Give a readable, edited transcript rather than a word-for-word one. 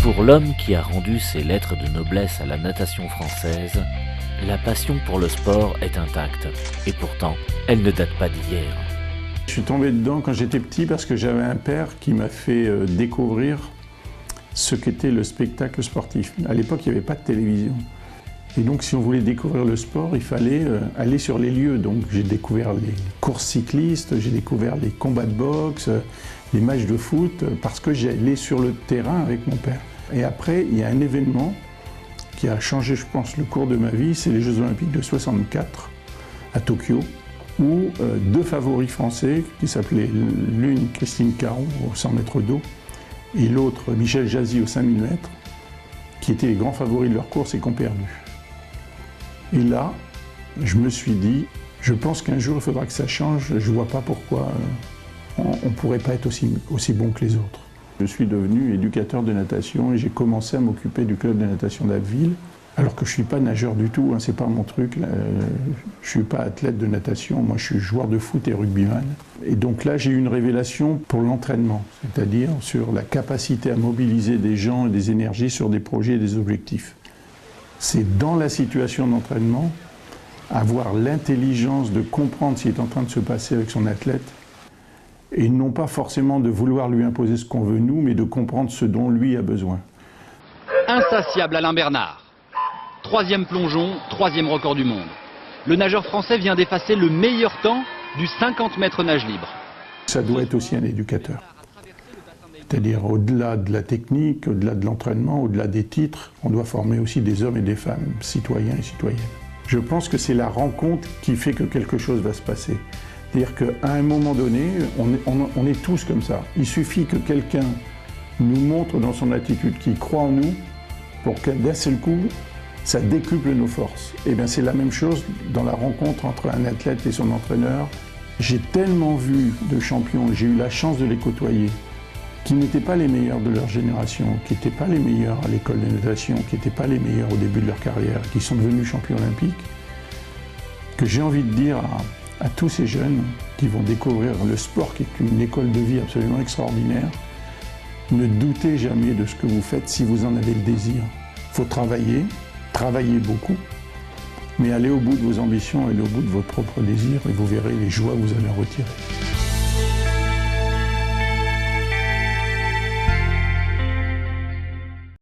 Pour l'homme qui a rendu ses lettres de noblesse à la natation française, la passion pour le sport est intacte. Et pourtant, elle ne date pas d'hier. Je suis tombé dedans quand j'étais petit parce que j'avais un père qui m'a fait découvrir ce qu'était le spectacle sportif. À l'époque, il n'y avait pas de télévision. Et donc, si on voulait découvrir le sport, il fallait aller sur les lieux. Donc, j'ai découvert les courses cyclistes, j'ai découvert les combats de boxe, les matchs de foot, parce que j'allais sur le terrain avec mon père. Et après, il y a un événement qui a changé, je pense, le cours de ma vie, c'est les Jeux Olympiques de 64 à Tokyo, où deux favoris français, qui s'appelaient l'une Christine Caron au 100 mètres d'eau, et l'autre Michel Jazzy au 5000 mètres, qui étaient les grands favoris de leur course et qui ont perdu. Et là, je me suis dit, je pense qu'un jour il faudra que ça change, je ne vois pas pourquoi on ne pourrait pas être aussi bon que les autres. Je suis devenu éducateur de natation et j'ai commencé à m'occuper du club de natation d'Abbeville, alors que je ne suis pas nageur du tout, hein, c'est pas mon truc, je ne suis pas athlète de natation, moi je suis joueur de foot et rugbyman. Et donc là j'ai eu une révélation pour l'entraînement, c'est-à-dire sur la capacité à mobiliser des gens et des énergies sur des projets et des objectifs. C'est dans la situation d'entraînement, avoir l'intelligence de comprendre ce qui est en train de se passer avec son athlète, et non pas forcément de vouloir lui imposer ce qu'on veut nous, mais de comprendre ce dont lui a besoin. Insatiable Alain Bernard. 3e plongeon, 3e record du monde. Le nageur français vient d'effacer le meilleur temps du 50 mètres nage libre. Ça doit être aussi un éducateur. C'est-à-dire au-delà de la technique, au-delà de l'entraînement, au-delà des titres, on doit former aussi des hommes et des femmes, citoyens et citoyennes. Je pense que c'est la rencontre qui fait que quelque chose va se passer. C'est-à-dire qu'à un moment donné, on est tous comme ça. Il suffit que quelqu'un nous montre dans son attitude qu'il croit en nous pour que d'un seul coup, ça décuple nos forces. Et bien c'est la même chose dans la rencontre entre un athlète et son entraîneur. J'ai tellement vu de champions, j'ai eu la chance de les côtoyer, qui n'étaient pas les meilleurs de leur génération, qui n'étaient pas les meilleurs à l'école de natation, qui n'étaient pas les meilleurs au début de leur carrière, qui sont devenus champions olympiques, que j'ai envie de dire à tous ces jeunes qui vont découvrir le sport, qui est une école de vie absolument extraordinaire, ne doutez jamais de ce que vous faites si vous en avez le désir. Il faut travailler beaucoup, mais allez au bout de vos ambitions, allez au bout de vos propres désirs et vous verrez les joies que vous allez en retirer.